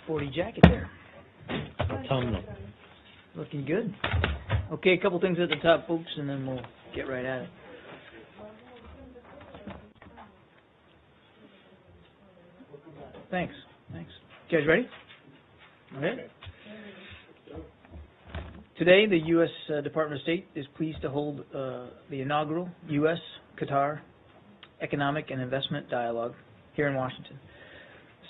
sporty jacket there. Autumnal. Looking good. Okay, a couple things at the top, folks, and then we'll get right at it. Thanks. You guys ready? Okay. Today, the U.S. Department of State is pleased to hold the inaugural U.S.-Qatar Economic and Investment Dialogue here in Washington.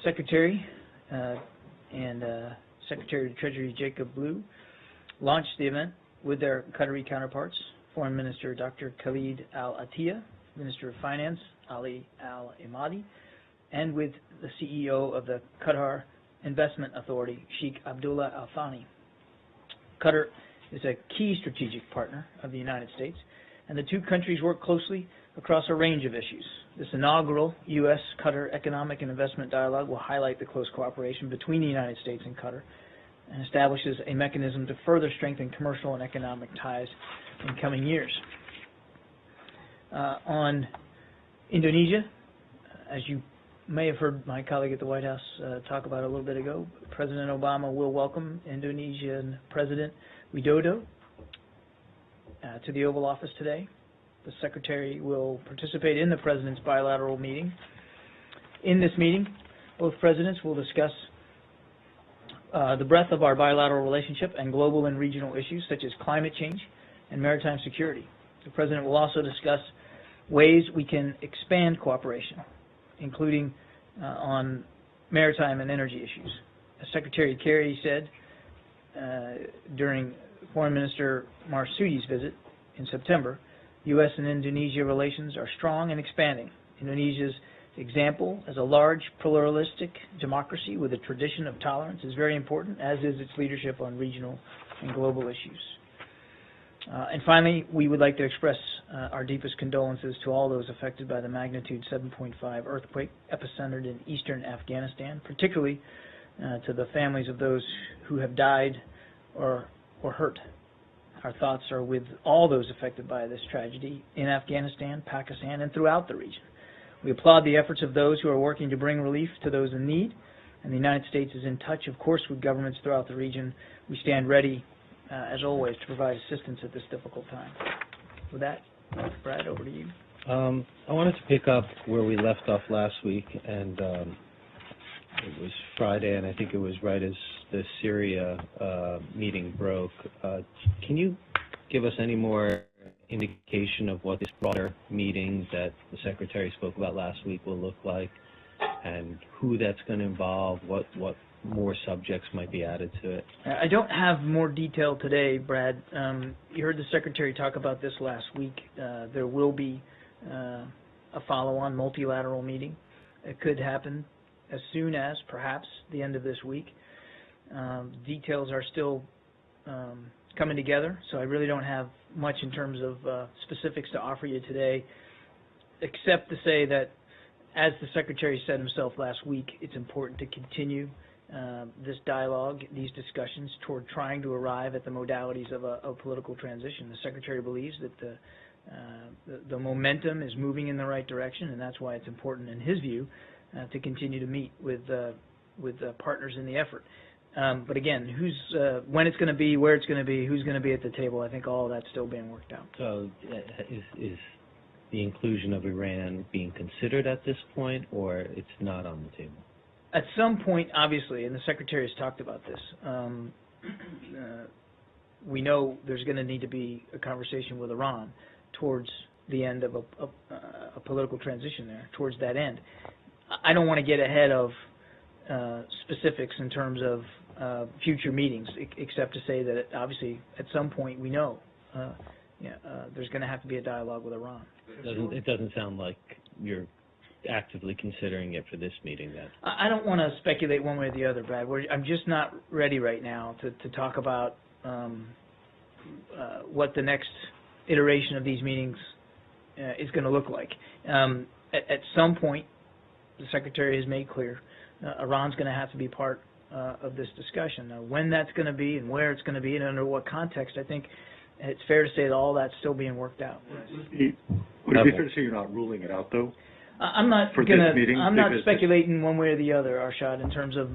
Secretary and Secretary of Treasury Jacob Blue launched the event with their Qatari counterparts, Foreign Minister Dr. Khalid Al-Attiyah, Minister of Finance Ali Al-Imadi, and with the CEO of the Qatar Investment Authority, Sheikh Abdullah Al Thani. Qatar is a key strategic partner of the United States, and the two countries work closely across a range of issues. This inaugural U.S.-Qatar Economic and Investment Dialogue will highlight the close cooperation between the United States and Qatar and establishes a mechanism to further strengthen commercial and economic ties in coming years. On Indonesia, as you may have heard my colleague at the White House talk about a little bit ago, President Obama will welcome Indonesian President Widodo to the Oval Office today. The Secretary will participate in the President's bilateral meeting. In this meeting, both Presidents will discuss the breadth of our bilateral relationship and global and regional issues such as climate change and maritime security. The President will also discuss ways we can expand cooperation, including on maritime and energy issues. As Secretary Kerry said during Foreign Minister Marsudi's visit in September, U.S. and Indonesia relations are strong and expanding. Indonesia's example as a large pluralistic democracy with a tradition of tolerance is very important, as is its leadership on regional and global issues. And finally, we would like to express our deepest condolences to all those affected by the magnitude 7.5 earthquake epicentered in eastern Afghanistan, particularly to the families of those who have died or hurt. Our thoughts are with all those affected by this tragedy in Afghanistan, Pakistan, and throughout the region. We applaud the efforts of those who are working to bring relief to those in need, and the United States is in touch, of course, with governments throughout the region. We stand ready, as always, to provide assistance at this difficult time. With that, Brad, over to you. I wanted to pick up where we left off last week, and it was Friday, and I think it was right as the Syria meeting broke. Can you give us any more indication of what this broader meeting that the Secretary spoke about last week will look like, and who that's going to involve, what more subjects might be added to it? I don't have more detail today, Brad. You heard the Secretary talk about this last week. There will be a follow-on multilateral meeting. It could happen as soon as, perhaps, the end of this week. Details are still coming together, so I really don't have much in terms of specifics to offer you today, except to say that, as the Secretary said himself last week, it's important to continue this dialogue, these discussions, toward trying to arrive at the modalities of a political transition. The Secretary believes that the momentum is moving in the right direction, and that's why it's important, in his view, to continue to meet with partners in the effort. But again, when it's going to be, where it's going to be, who's going to be at the table, I think all of that's still being worked out. So is the inclusion of Iran being considered at this point, or it's not on the table? At some point, obviously, and the Secretary has talked about this, we know there's going to need to be a conversation with Iran towards the end of a political transition there, towards that end. I don't want to get ahead of specifics in terms of future meetings, except to say that obviously at some point we know there's going to have to be a dialogue with Iran. It doesn't sound like you're actively considering it for this meeting then. I don't want to speculate one way or the other, Brad. I'm just not ready right now to talk about what the next iteration of these meetings is going to look like. At some point, the Secretary has made clear Iran's going to have to be part of this discussion. Now, when that's going to be and where it's going to be and under what context, I think it's fair to say that all that's still being worked out. Would it be fair to say you're not ruling it out, though? I'm not For gonna. this meeting, I'm not because speculating one way or the other, Arshad, in terms of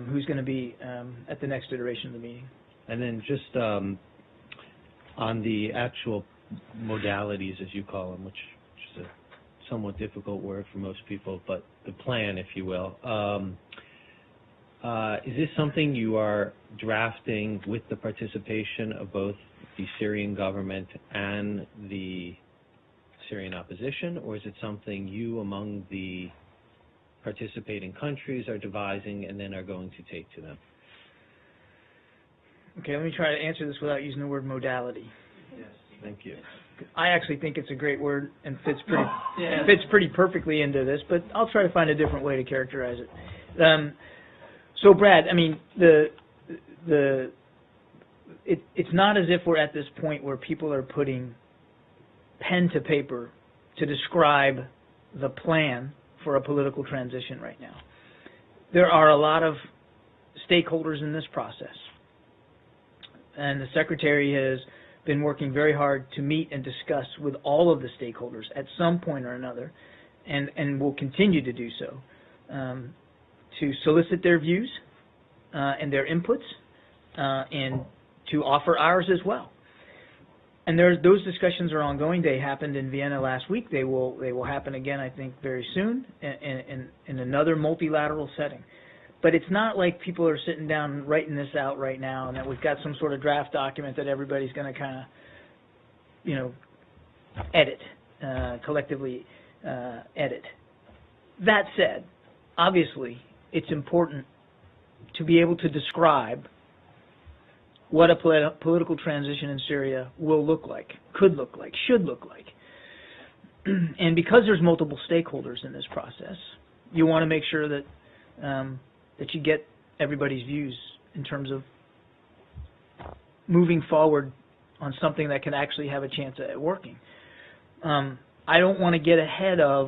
who's going to be at the next iteration of the meeting. And then just on the actual modalities, as you call them, which is a somewhat difficult word for most people, but the plan, if you will. Is this something you are drafting with the participation of both the Syrian government and the Syrian opposition, or is it something you among the participating countries are devising and then are going to take to them? Okay, let me try to answer this without using the word modality. Yes. Thank you. I actually think it's a great word and fits pretty perfectly into this, but I'll try to find a different way to characterize it. So, Brad, I mean, it's not as if we're at this point where people are putting pen to paper to describe the plan for a political transition right now. There are a lot of stakeholders in this process, and the Secretary has been working very hard to meet and discuss with all of the stakeholders at some point or another, and will continue to do so, to solicit their views and their inputs, and to offer ours as well. And those discussions are ongoing. They happened in Vienna last week. They will happen again, I think, very soon in another multilateral setting. But it's not like people are sitting down writing this out right now and that we've got some sort of draft document that everybody's going to kind of, edit, collectively edit. That said, obviously, it's important to be able to describe what a political transition in Syria will look like, could look like, should look like. And because there's multiple stakeholders in this process, you want to make sure that that you get everybody's views in terms of moving forward on something that can actually have a chance at working. I don't want to get ahead of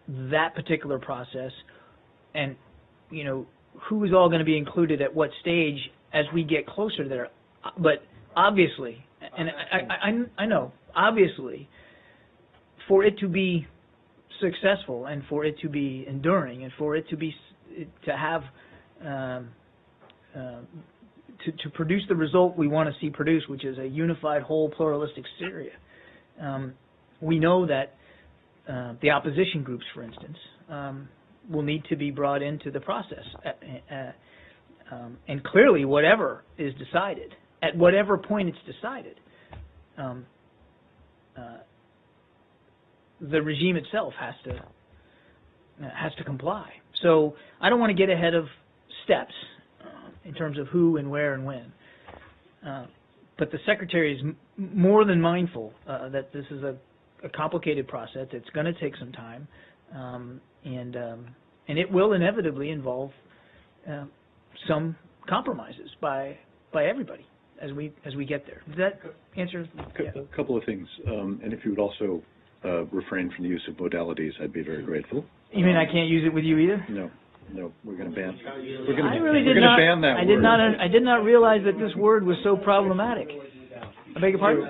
that particular process and, who is all going to be included at what stage as we get closer there. But obviously, and I know, obviously, for it to be successful and for it to be enduring and for it to have to produce the result we want to see produced, which is a unified, whole, pluralistic Syria, we know that the opposition groups, for instance, will need to be brought into the process. And clearly, whatever is decided, at whatever point it's decided, the regime itself has to comply. So I don't want to get ahead of steps in terms of who and where and when. But the Secretary is more than mindful that this is a complicated process. It's going to take some time, and it will inevitably involve some compromises by everybody as we get there. Does that answer? A couple of things, and if you would also refrain from the use of modalities, I'd be very grateful. You mean I can't use it with you either? No, we're going to ban. I really did not. Ban that word. I did not realize that this word was so problematic. I beg your pardon?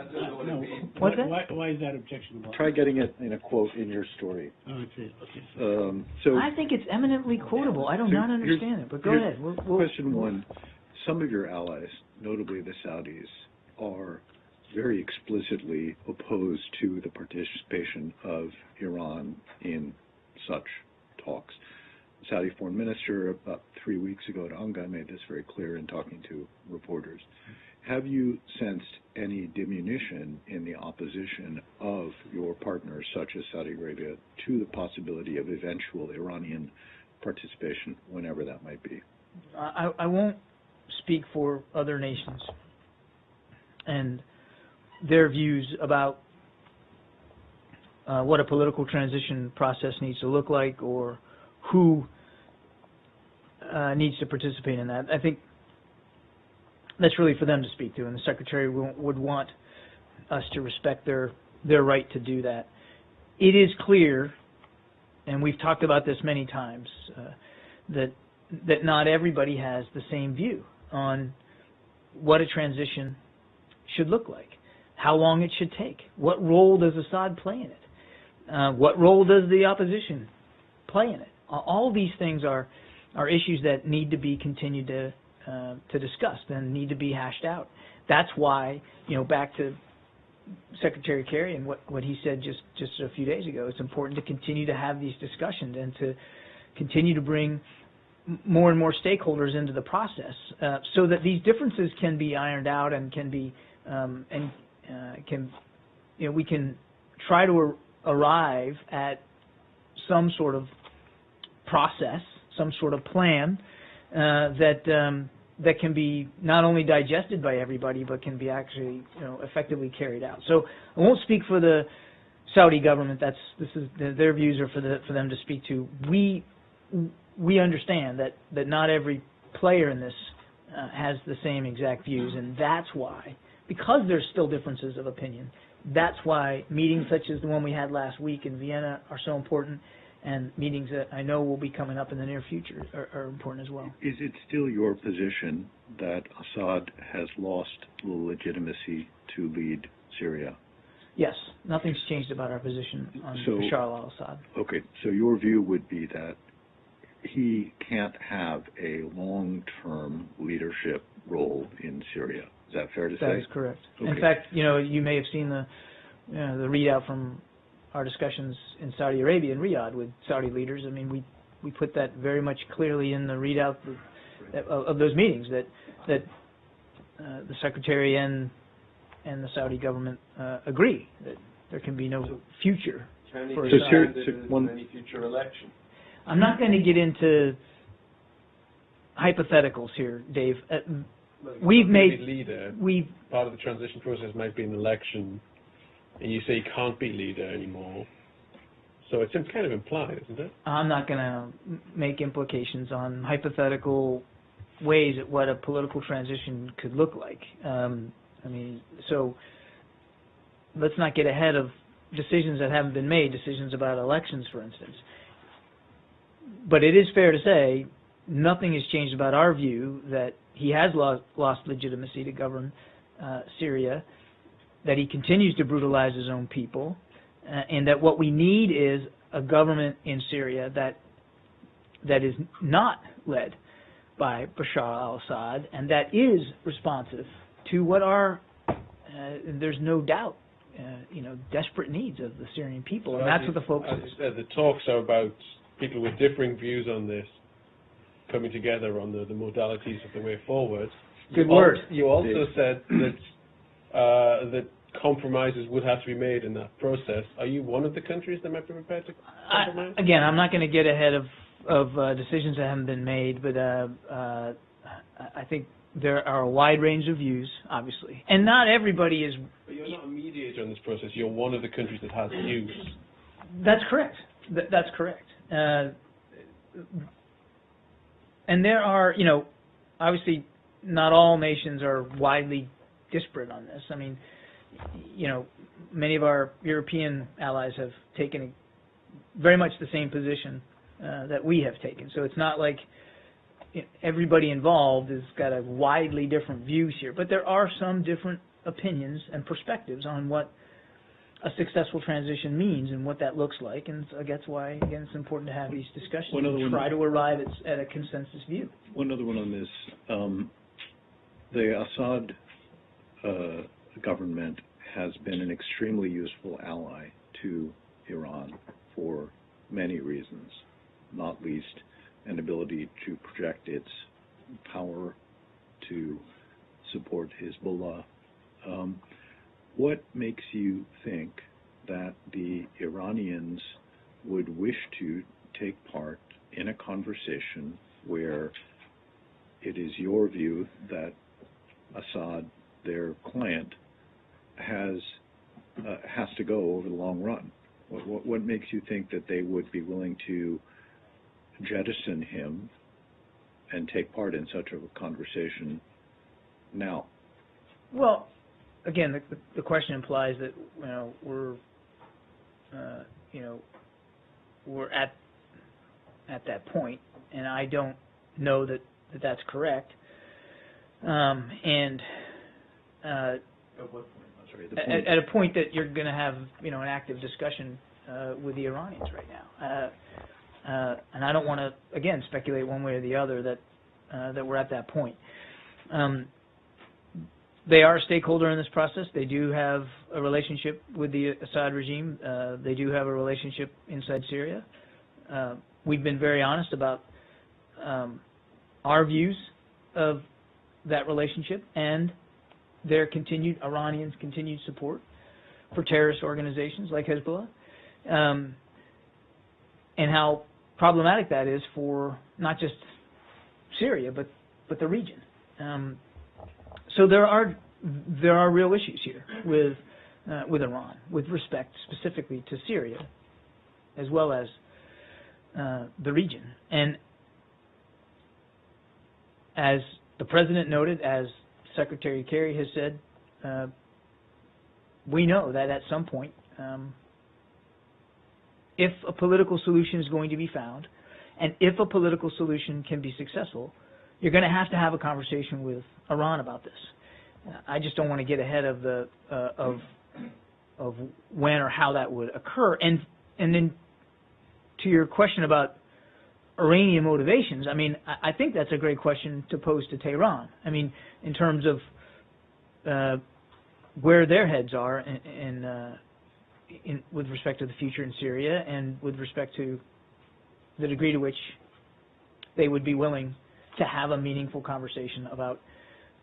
No. What's that? Why is that objectionable? Try getting it in a quote in your story. Oh, I see. Okay. So I think it's eminently quotable. I do not understand it, but go ahead. Question one, some of your allies, notably the Saudis, are very explicitly opposed to the participation of Iran in such talks. The Saudi foreign minister about 3 weeks ago at UNGA made this very clear in talking to reporters. Have you sensed any diminution in the opposition of your partners, such as Saudi Arabia, to the possibility of eventual Iranian participation, whenever that might be? I won't speak for other nations and their views about what a political transition process needs to look like or who needs to participate in that. I think that's really for them to speak to, and the Secretary would want us to respect their right to do that. It is clear, and we've talked about this many times, that not everybody has the same view on what a transition should look like, how long it should take, what role does Assad play in it. What role does the opposition play in it? All these things are issues that need to be continued to discuss and need to be hashed out. That's why, back to Secretary Kerry and what he said just a few days ago, it's important to continue to have these discussions and to continue to bring more and more stakeholders into the process, so that these differences can be ironed out and can be we can try to arrive at some sort of process, some sort of plan that can be not only digested by everybody but can be actually effectively carried out. So I won't speak for the Saudi government. Their views are for them to speak to. We understand that not every player in this has the same exact views, and that's why, because there's still differences of opinion, that's why meetings such as the one we had last week in Vienna are so important, and meetings that I know will be coming up in the near future are important as well. Is it still your position that Assad has lost the legitimacy to lead Syria? Yes, nothing's changed about our position on Bashar al-Assad. Okay, so your view would be that he can't have a long-term leadership role in Syria. Is that fair to say? That is correct. Okay. In fact, you may have seen the readout from our discussions in Saudi Arabia and Riyadh with Saudi leaders. I mean, we put that very much clearly in the readout of those meetings that the Secretary and the Saudi government agree that there can be no future for Assad. Any future election. I'm not going to get into hypotheticals here, Dave. Part of the transition process might be an election, and you say he can't be leader anymore. So it's kind of implied, isn't it? I'm not going to make implications on hypothetical ways at what a political transition could look like. So let's not get ahead of decisions that haven't been made, decisions about elections, for instance. But it is fair to say nothing has changed about our view that he has lost legitimacy to govern Syria, that he continues to brutalize his own people, and that what we need is a government in Syria that is not led by Bashar al-Assad and that is responsive to what are, there's no doubt, desperate needs of the Syrian people, and that's what the focus is. The talks are about people with differing views on this coming together on the modalities of the way forward. Good word. You also said that compromises would have to be made in that process. Are you one of the countries that might be prepared to compromise? Again, I'm not going to get ahead of decisions that haven't been made, but I think there are a wide range of views, obviously, and not everybody is. But you're not a mediator in this process. You're one of the countries that has views. That's correct. That's correct. And there are, obviously, not all nations are widely disparate on this. I mean, many of our European allies have taken very much the same position that we have taken. So it's not like everybody involved has got a widely different views here. But there are some different opinions and perspectives on what a successful transition means and what that looks like. And so that's why, again, it's important to have these discussions and try to arrive at a consensus view. One other one on this. The Assad government has been an extremely useful ally to Iran for many reasons, not least an ability to project its power to support Hezbollah. What makes you think that the Iranians would wish to take part in a conversation where it is your view that Assad, their client, has to go over the long run? What makes you think that they would be willing to jettison him and take part in such a conversation now? Well, again, the question implies that we're at that point, and I don't know that that's correct. At a point that you're going to have an active discussion with the Iranians right now. And I don't want to, again, speculate one way or the other that we're at that point. They are a stakeholder in this process. They do have a relationship with the Assad regime. They do have a relationship inside Syria. We've been very honest about our views of that relationship and their Iranians' continued support for terrorist organizations like Hezbollah, and how problematic that is for not just Syria but the region. So there are real issues here with Iran, with respect specifically to Syria, as well as the region. And as the President noted, as Secretary Kerry has said, we know that at some point, if a political solution is going to be found, and if a political solution can be successful, you're going to have a conversation with Iran about this. I just don't want to get ahead of the of when or how that would occur. And then to your question about Iranian motivations, I mean, I think that's a great question to pose to Tehran. I mean, in terms of where their heads are with respect to the future in Syria, and with respect to the degree to which they would be willing to have a meaningful conversation about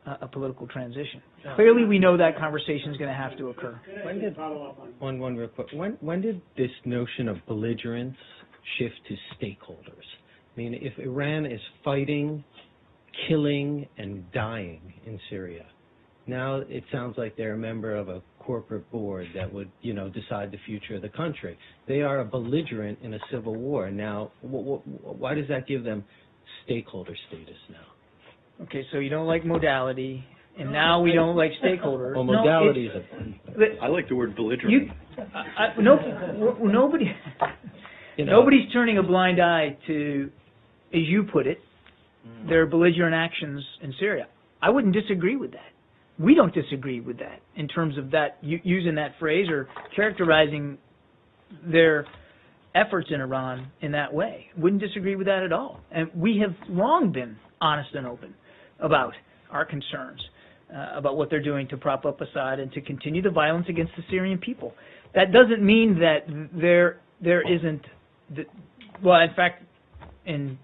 a political transition. Clearly, we know that conversation is going to have to occur. One real quick. When did this notion of belligerence shift to stakeholders? I mean, if Iran is fighting, killing, and dying in Syria, now it sounds like they're a member of a corporate board that would, decide the future of the country. They are a belligerent in a civil war. Now, why does that give them stakeholder status now? Okay, so you don't like modality, and now we don't like stakeholders. Well, modality is I like the word belligerent. Nobody, nobody's turning a blind eye to, as you put it, their belligerent actions in Syria. I wouldn't disagree with that. We don't disagree with that in terms of that, using that phrase or characterizing their efforts in Iran in that way. Wouldn't disagree with that at all. And we have long been honest and open about our concerns about what they're doing to prop up Assad and to continue the violence against the Syrian people. That doesn't mean that there isn't, well, in fact, in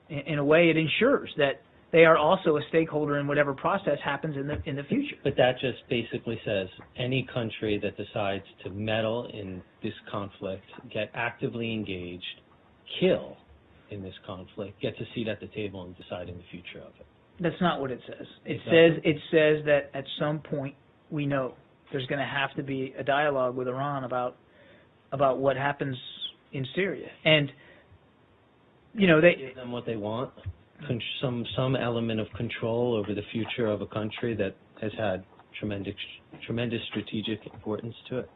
a way, it ensures that they are also a stakeholder in whatever process happens in the future. But that just basically says any country that decides to meddle in this conflict, get actively engaged, kill in this conflict, gets a seat at the table in deciding the future of it. That's not what it says. It says that at some point we know there's going to have to be a dialogue with Iran about what happens in Syria, and they give them what they want, some element of control over the future of a country that has had tremendous strategic importance to it.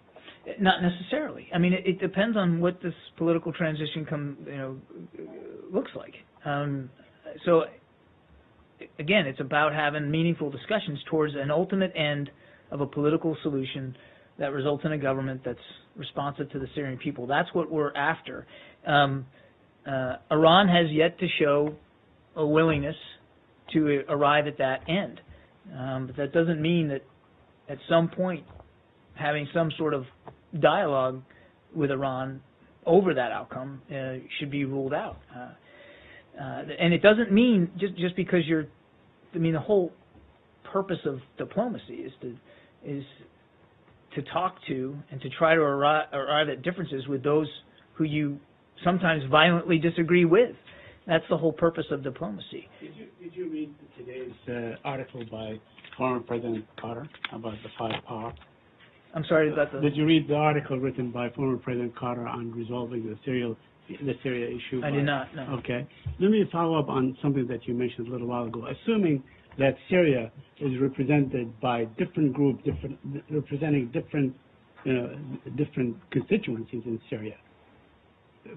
Not necessarily. I mean, it depends on what this political transition looks like. So, again, it's about having meaningful discussions towards an ultimate end of a political solution that results in a government that's responsive to the Syrian people. That's what we're after. Iran has yet to show a willingness to arrive at that end. But that doesn't mean that at some point having some sort of dialogue with Iran over that outcome should be ruled out. And it doesn't mean just because the whole purpose of diplomacy is to talk to and to try to arrive at differences with those who you sometimes violently disagree with. That's the whole purpose of diplomacy. Did you read today's article by former President Carter about the five power? I'm sorry about the... Did you read the article written by former President Carter on resolving the Syria issue? I did not, no. Okay. Let me follow up on something that you mentioned a little while ago. Assuming that Syria is represented by different groups, representing different constituencies in Syria.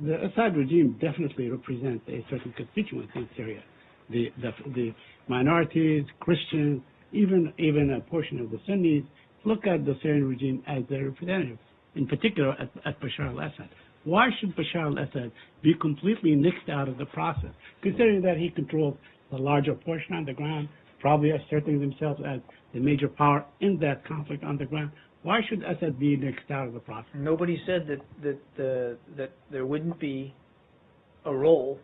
The Assad regime definitely represents a certain constituency in Syria. The minorities, Christians, even a portion of the Sunnis look at the Syrian regime as their representatives. in particular at Bashar al-Assad. Why should Bashar al-Assad be completely nixed out of the process, considering that he controls the larger portion on the ground, probably asserting himself as the major power in that conflict on the ground? Why should Assad be nixed out of the process? Nobody said that there wouldn't be a role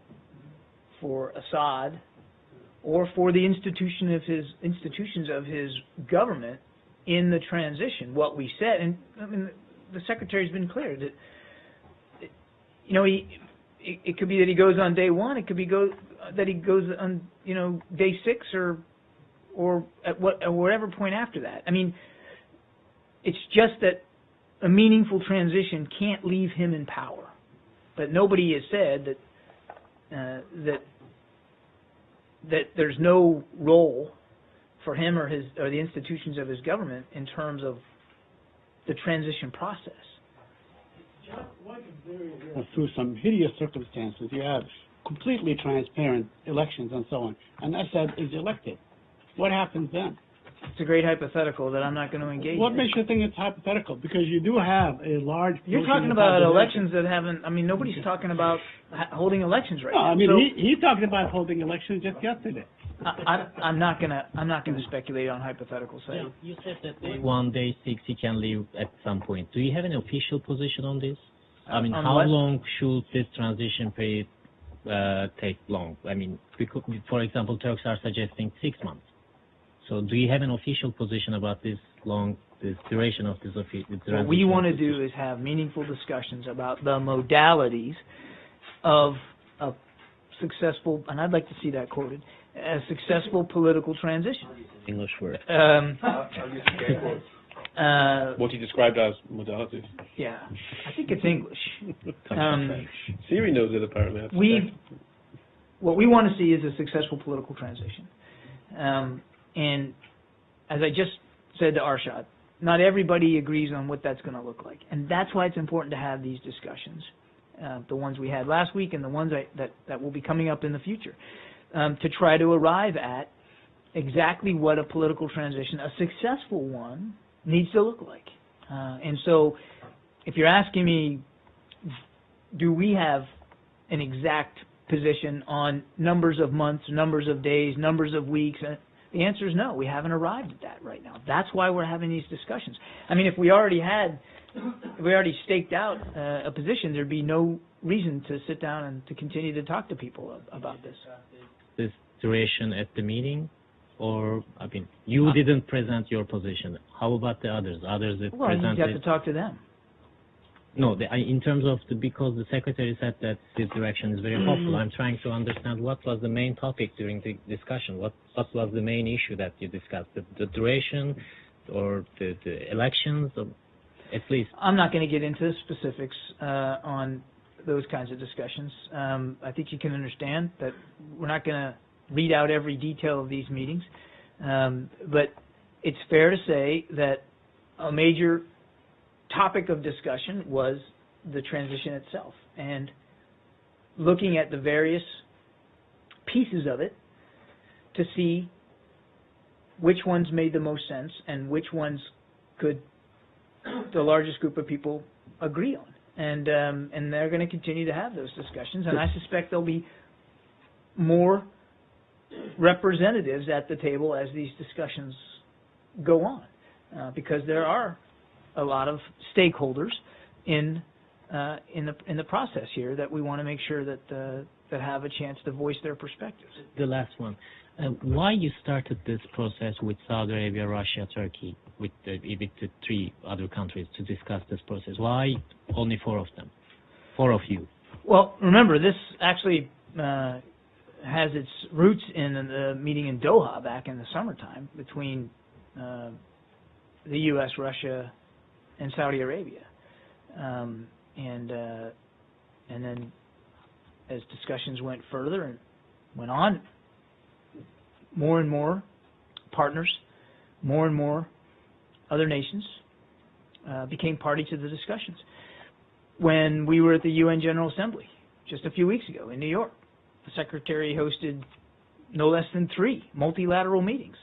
for Assad or for the institutions of his government in the transition. What we said, and I mean, the Secretary's been clear that, you know, it could be that he goes on day one, it could be that he goes on, you know, day 6 or at whatever point after that. I mean, it's just that a meaningful transition can't leave him in power. But nobody has said that there's no role for him or the institutions of his government in terms of the transition process. Through some hideous circumstances, you have completely transparent elections and so on, and Assad is elected. What happens then? It's a great hypothetical that I'm not going to engage What in. makes you think it's hypothetical? Because you do have a large... You're talking about elections that haven't, I mean, nobody's talking about holding elections right No, now. I mean, So he talked about holding elections just yesterday. I'm not gonna speculate on hypotheticals. Yeah, you said that one day 6 he can leave at some point. Do you have an official position on this? I mean, On how what? long should this transition period take long? I mean, because, for example, Turks are suggesting 6 months. So do you have an official position about this duration of this transition? What we want to do is have meaningful discussions about the modalities of a successful, and I'd like to see that quoted, a successful political transition. English word. What he described as modalities. Yeah, I think it's English. Siri knows it apparently. That's What we want to see is a successful political transition. And as I just said to Arshad, not everybody agrees on what that's going to look like. And that's why it's important to have these discussions, the ones we had last week and the ones that will be coming up in the future, to try to arrive at exactly what a political transition, a successful one, needs to look like. And so if you're asking me, do we have an exact position on numbers of months, numbers of days, numbers of weeks, the answer is no. We haven't arrived at that right now. That's why we're having these discussions. I mean, if we already staked out a position, there'd be no reason to sit down and to continue to talk to people about this. This duration at the meeting, or, I mean, you didn't present your position. How about the others? Others that Well, you presented... have to talk to them. No, in terms of because the secretary said that this direction is very hopeful. I'm trying to understand what was the main topic during the discussion. What was the main issue that you discussed? The duration, or the elections, or at least? I'm not going to get into specifics on those kinds of discussions. I think you can understand that we're not going to read out every detail of these meetings, but it's fair to say that a major topic of discussion was the transition itself, and looking at the various pieces of it to see which ones made the most sense and which ones could the largest group of people agree on. And they're going to continue to have those discussions, and I suspect there'll be more representatives at the table as these discussions go on, because there are a lot of stakeholders in the process here that we want to make sure that have a chance to voice their perspectives. The last one. Why you started this process with Saudi Arabia, Russia, Turkey, with the 3 other countries to discuss this process? Why only 4 of them? 4 of you? Well, remember, this actually has its roots in the meeting in Doha back in the summertime between the U.S., Russia, and Saudi Arabia, and then as discussions went further and went on, more and more partners, more and more other nations became party to the discussions. When we were at the UN General Assembly just a few weeks ago in New York, the Secretary hosted no less than 3 multilateral meetings,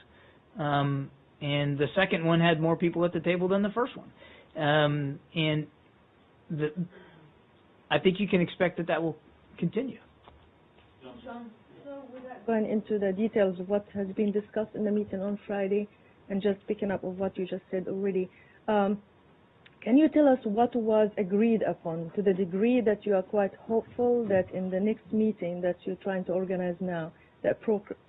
and the second one had more people at the table than the first one. And I think you can expect that will continue. Going into the details of what has been discussed in the meeting on Friday, and just picking up of what you just said already, can you tell us what was agreed upon, to the degree that you are quite hopeful that in the next meeting that you're trying to organize now, that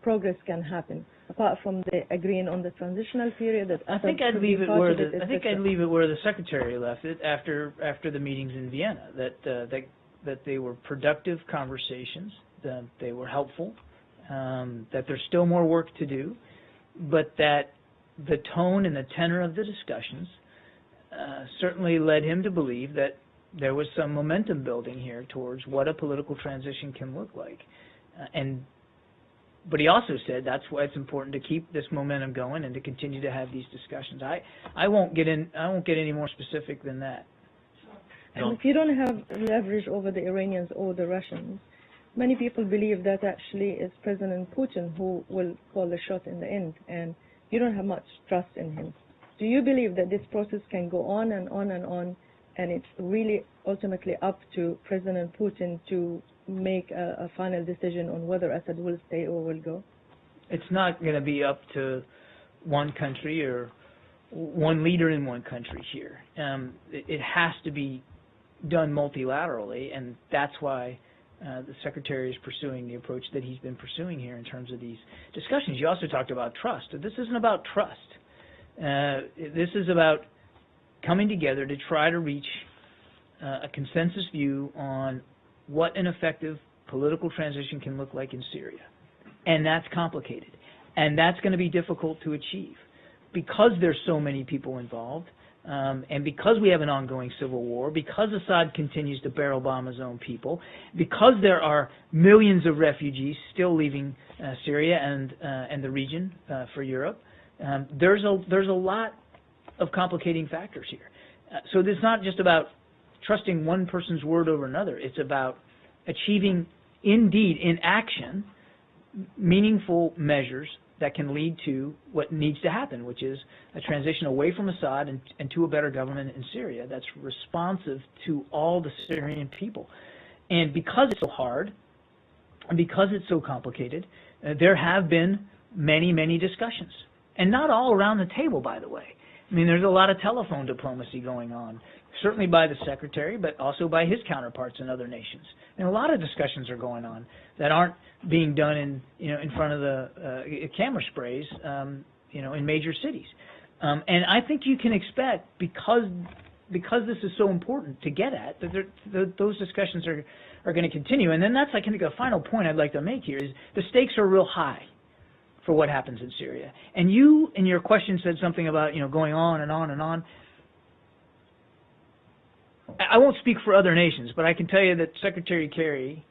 progress can happen, apart from the agreeing on the transitional period? That I think I'd leave it where the secretary left it after the meetings in Vienna. That they were productive conversations, that they were helpful, that there's still more work to do, but that the tone and the tenor of the discussions certainly led him to believe that there was some momentum building here towards what a political transition can look like. But he also said that's why it's important to keep this momentum going and to continue to have these discussions. I won't get any more specific than that. And if you don't have leverage over the Iranians or the Russians, many people believe that actually it's President Putin who will call the shot in the end, and you don't have much trust in him. Do you believe that this process can go on and on and on, and it's really ultimately up to President Putin to make a final decision on whether Assad will stay or will go? It's not going to be up to one country or one leader in one country here. It has to be done multilaterally, and that's why the Secretary is pursuing the approach that he's been pursuing here in terms of these discussions. You also talked about trust. This isn't about trust. This is about coming together to try to reach a consensus view on what an effective political transition can look like in Syria. And that's complicated. And that's going to be difficult to achieve because there's so many people involved, and because we have an ongoing civil war, because Assad continues to barrel bomb his own people, because there are millions of refugees still leaving Syria and the region for Europe. There's a lot of complicating factors here. So it's not just about trusting one person's word over another. It's about achieving, indeed, in action, meaningful measures that can lead to what needs to happen, which is a transition away from Assad and to a better government in Syria that's responsive to all the Syrian people. And because it's so hard, and because it's so complicated, there have been many, many discussions. And not all around the table, by the way. I mean, there's a lot of telephone diplomacy going on, certainly by the Secretary, but also by his counterparts in other nations. And a lot of discussions are going on that aren't being done in front of the camera sprays, in major cities. And I think you can expect, because this is so important to get at, that those discussions are going to continue. And then that's, I think, a final point I'd like to make here is the stakes are real high for what happens in Syria. And you, in your question, said something about, going on and on and on. I won't speak for other nations, but I can tell you that Secretary Kerry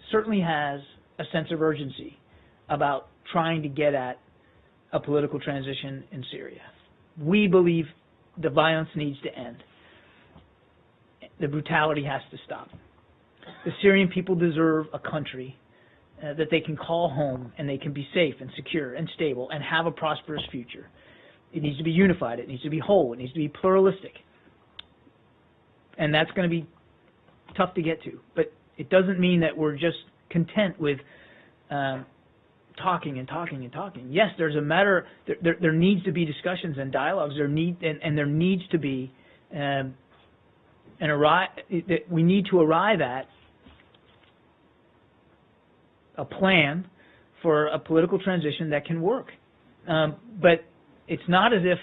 certainly has a sense of urgency about trying to get at a political transition in Syria. We believe the violence needs to end. The brutality has to stop. The Syrian people deserve a country that they can call home, and they can be safe and secure and stable and have a prosperous future. It needs to be unified. It needs to be whole. It needs to be pluralistic. And that's going to be tough to get to. But it doesn't mean that we're just content with talking and talking and talking. Yes, there's a matter, there needs to be discussions and dialogues. There needs to be we need to arrive at a plan for a political transition that can work. But it's not as if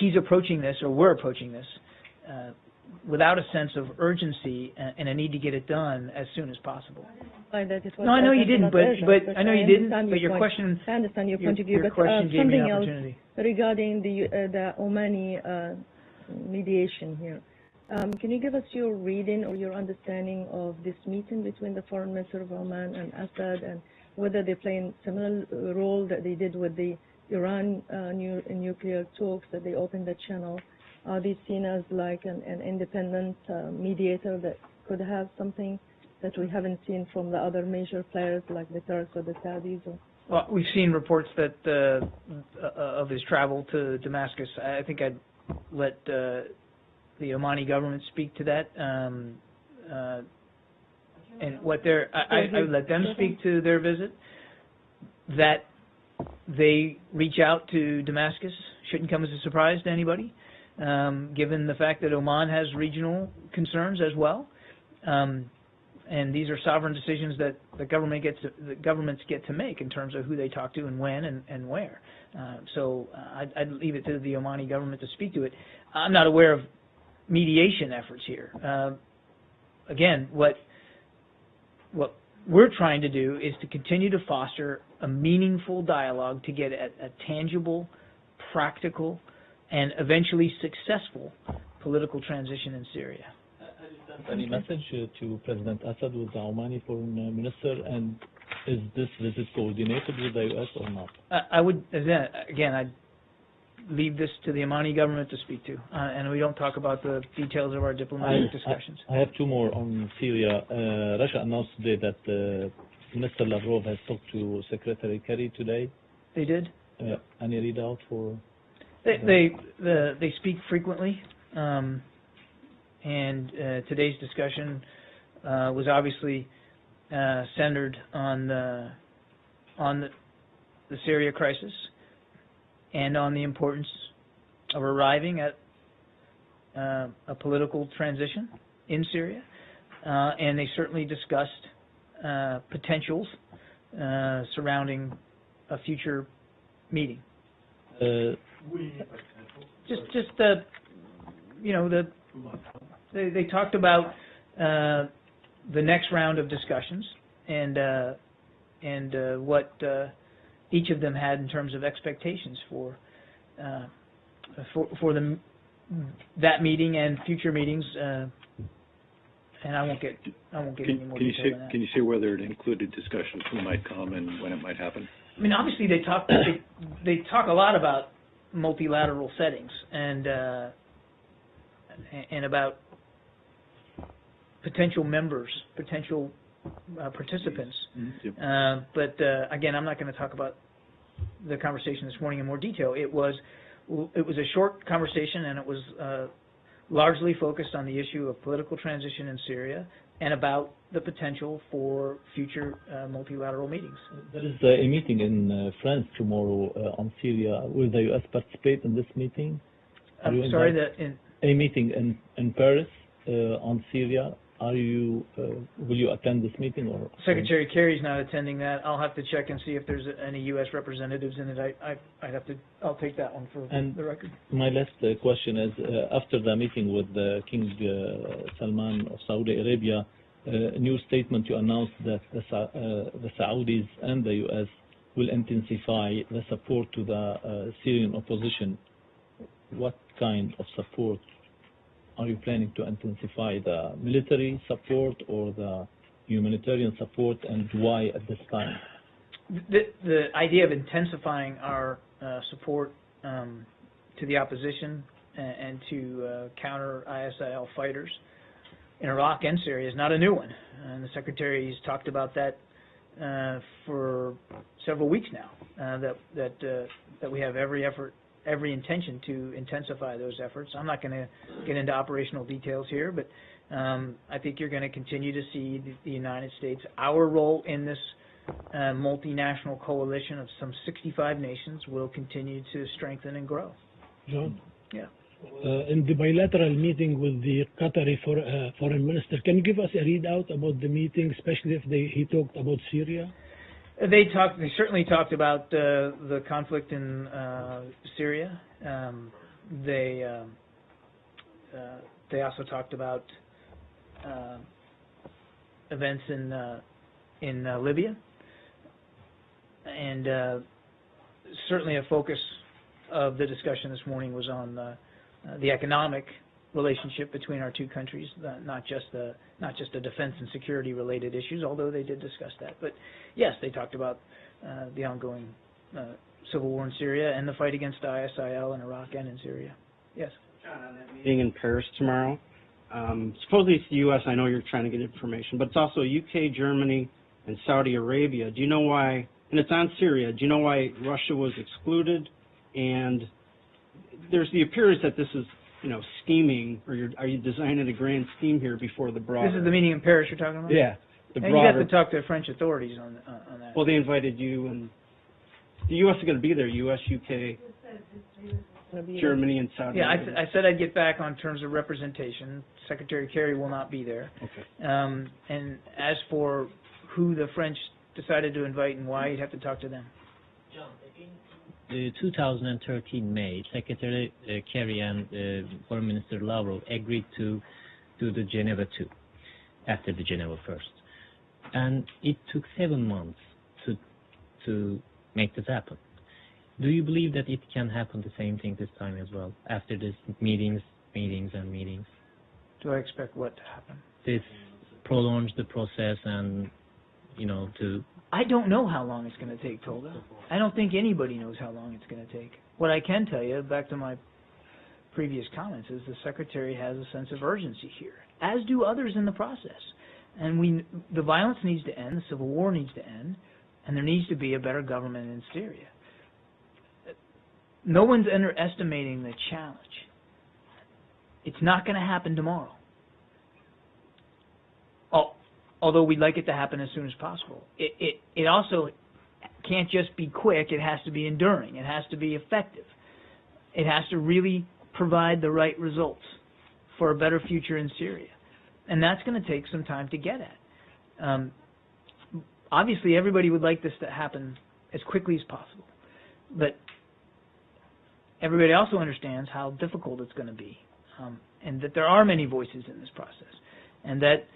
he's approaching this, or we're approaching this, without a sense of urgency and a need to get it done as soon as possible. No, I know you didn't, but I know you didn't. But your question, I understand your point of view. Your question gave me an opportunity. Regarding the Omani mediation here. Can you give us your reading or your understanding of this meeting between the Foreign Minister of Oman and Assad, and whether they play a similar role that they did with the Iran nuclear talks, that they opened the channel? Are these seen as like an independent mediator that could have something that we haven't seen from the other major players like the Turks or the Saudis? Well, we've seen reports that of his travel to Damascus. I think I'd let the Omani government speak to that, and what they're, I would let them speak to their visit, that they reach out to Damascus shouldn't come as a surprise to anybody, given the fact that Oman has regional concerns as well. And these are sovereign decisions that the governments get to make in terms of who they talk to and when and where. So I'd leave it to the Omani government to speak to it. I'm not aware of mediation efforts here. Again, what we're trying to do is to continue to foster a meaningful dialogue to get a tangible, practical, and eventually successful political transition in Syria. Any message to President Assad with the Omani foreign minister, and is this visit coordinated with the U.S. or not? I would, again, I'd leave this to the Omani government to speak to, and we don't talk about the details of our diplomatic discussions. I have two more on Syria. Russia announced today that Minister Lavrov has talked to Secretary Kerry today. They did? Any readout for? They speak frequently. And today's discussion was obviously centered on the Syria crisis and on the importance of arriving at a political transition in Syria. And they certainly discussed potentials surrounding a future meeting. They talked about the next round of discussions and what each of them had in terms of expectations for that meeting and future meetings. And I won't get any more detail than that. Can you say whether it included discussion of who might come and when it might happen? I mean, obviously they talk a lot about multilateral settings and about potential members, potential participants. Yep. But again, I'm not going to talk about the conversation this morning in more detail. It was a short conversation, and it was largely focused on the issue of political transition in Syria and about the potential for future multilateral meetings. There is a meeting in France tomorrow on Syria. Will the U.S. participate in this meeting? I'm sorry, a meeting in Paris on Syria. Will you attend this meeting or? Secretary Kerry's not attending that. I'll have to check and see if there's any U.S. representatives in it. I'll take that one for the record. My last question is, after the meeting with King Salman of Saudi Arabia, a new statement you announced that the Saudis and the U.S. will intensify the support to the Syrian opposition. What kind of support are you planning to intensify? The military support or the humanitarian support, and why at this time? The idea of intensifying our support to the opposition and to counter ISIL fighters in Iraq and Syria is not a new one. And the Secretary has talked about that for several weeks now, that we have every intention to intensify those efforts. I'm not going to get into operational details here, but I think you're going to continue to see the United States, our role in this multinational coalition of some 65 nations will continue to strengthen and grow. John? Yeah. In the bilateral meeting with the Qatari foreign minister, can you give us a readout about the meeting, especially if he talked about Syria? They certainly talked about the conflict in Syria. They also talked about events in Libya, and certainly a focus of the discussion this morning was on the economic relationship between our two countries, not just the defense and security related issues, although they did discuss that. But yes, they talked about the ongoing civil war in Syria and the fight against ISIL in Iraq and in Syria. Yes. John, on that meeting in Paris tomorrow, supposedly it's the U.S. I know you're trying to get information, but it's also UK, Germany, and Saudi Arabia. Do you know why? And it's on Syria. Do you know why Russia was excluded? And there's the appearance that this is scheming, or are you designing a grand scheme here before the broader? This is the meeting in Paris you're talking about? Yeah, the And broader. you got to talk to French authorities on that. Well, they invited you, and the U.S. is going to be there. U.S., U.K., Germany, and Saudi. Yeah, Arabia. I said I'd get back on terms of representation. Secretary Kerry will not be there. Okay. And as for who the French decided to invite and why, you'd have to talk to them. In 2013 May, Secretary Kerry and Foreign Minister Lavrov agreed to do the Geneva 2 after the Geneva 1st. And it took 7 months to make this happen. Do you believe that it can happen the same thing this time as well, after this meetings? Do I expect what to happen? This prolongs the process and, to... I don't know how long it's going to take, Tolga. I don't think anybody knows how long it's going to take. What I can tell you, back to my previous comments, is the Secretary has a sense of urgency here, as do others in the process. And the violence needs to end, the civil war needs to end, and there needs to be a better government in Syria. No one's underestimating the challenge. It's not going to happen tomorrow. Although we'd like it to happen as soon as possible. It also can't just be quick. It has to be enduring. It has to be effective. It has to really provide the right results for a better future in Syria. And that's going to take some time to get at. Obviously, everybody would like this to happen as quickly as possible. But everybody also understands how difficult it's going to be, and that there are many voices in this process, and that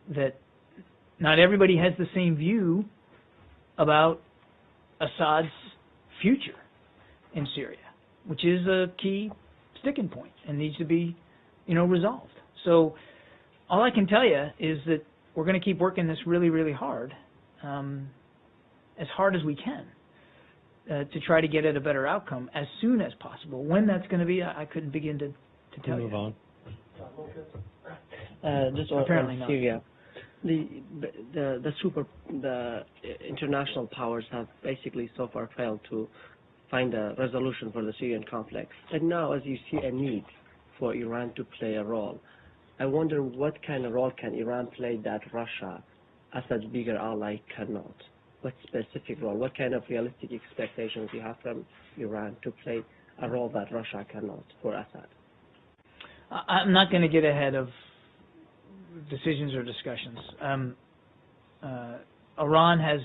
that not everybody has the same view about Assad's future in Syria, which is a key sticking point and needs to be, resolved. So all I can tell you is that we're going to keep working this really, really hard as we can. To try to get at a better outcome as soon as possible. When that's going to be, I couldn't begin to tell Move you. on. Just Apparently on not. Syria, the international powers have basically so far failed to find a resolution for the Syrian conflict. And now, as you see a need for Iran to play a role, I wonder what kind of role can Iran play that Russia, Assad's bigger ally, cannot. What specific role? What kind of realistic expectations do you have from Iran to play a role that Russia cannot for Assad? I'm not going to get ahead of decisions or discussions. Iran has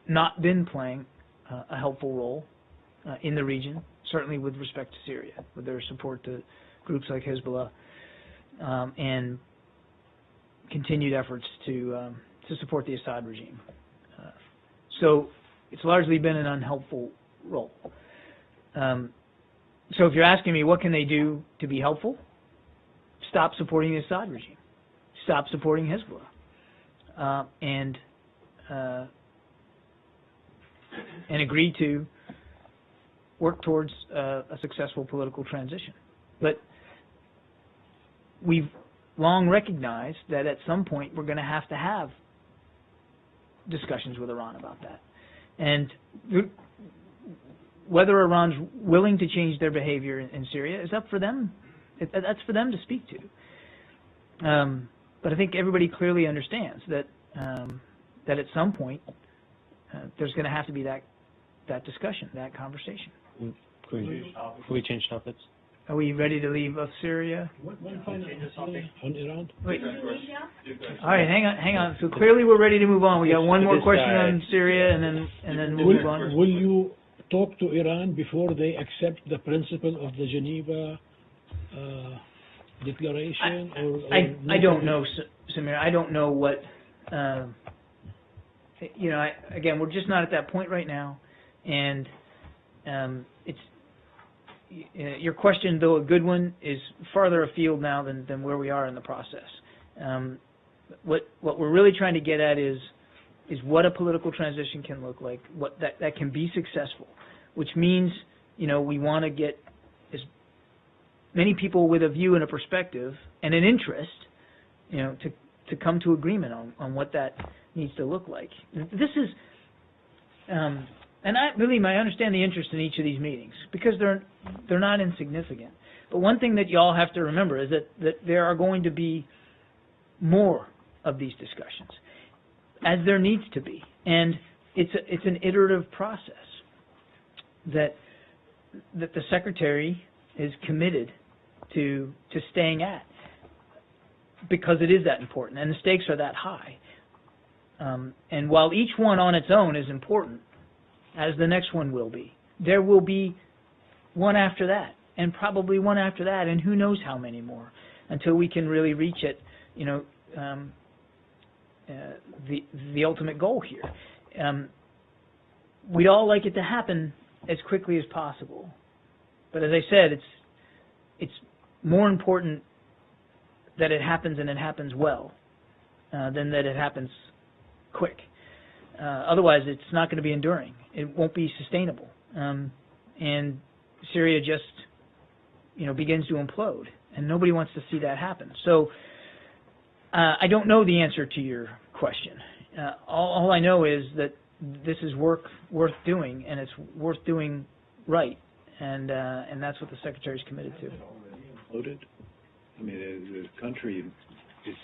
not been playing a helpful role in the region, certainly with respect to Syria, with their support to groups like Hezbollah and continued efforts to support the Assad regime. So it's largely been an unhelpful role. So if you're asking me what can they do to be helpful, stop supporting the Assad regime, stop supporting Hezbollah, and agree to work towards a successful political transition. But we've long recognized that at some point we're going to have discussions with Iran about that. And whether Iran's willing to change their behavior in Syria is up for them. That's for them to speak to. But I think everybody clearly understands that that at some point there's going to have to be that discussion, that conversation. Can we change topics? Are we ready to leave of Syria? One final thing on Iran. Wait. All right, hang on. So clearly we're ready to move on. We got one more question on Syria, and then we'll move on. Will you talk to Iran before they accept the principle of the Geneva Declaration? I don't know, Samir. I don't know what. Again, we're just not at that point right now, and it's. Your question, though a good one, is farther afield now than where we are in the process. What we're really trying to get at is what a political transition can look like, what that can be successful, which means we want to get as many people with a view and a perspective and an interest, to come to agreement on what that needs to look like. This is And believe me, I understand the interest in each of these meetings because they're not insignificant. But one thing that you all have to remember is that there are going to be more of these discussions, as there needs to be, and it's an iterative process that the Secretary is committed to staying at, because it is that important and the stakes are that high. And while each one on its own is important, as the next one will be, there will be one after that, and probably one after that, and who knows how many more, until we can really reach it, the ultimate goal here. We'd all like it to happen as quickly as possible, but as I said, it's more important that it happens and it happens well than that it happens quick. Otherwise, it's not going to be enduring. It won't be sustainable, and Syria just begins to implode, and nobody wants to see that happen. So I don't know the answer to your question. All I know is that this is work worth doing, and it's worth doing right, and that's what the Secretary is committed to. Imploded? I mean, the country is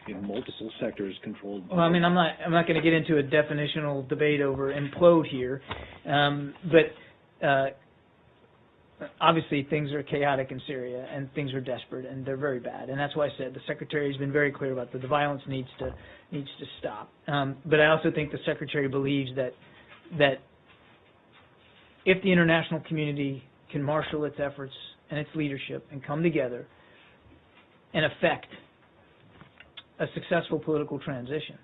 in multiple sectors controlled. Well, I mean, I'm not going to get into a definitional debate over implode here, but obviously things are chaotic in Syria and things are desperate and they're very bad, and that's why I said the Secretary has been very clear about that the violence needs to stop. But I also think the Secretary believes that if the international community can marshal its efforts and its leadership and come together and effect a successful political transition,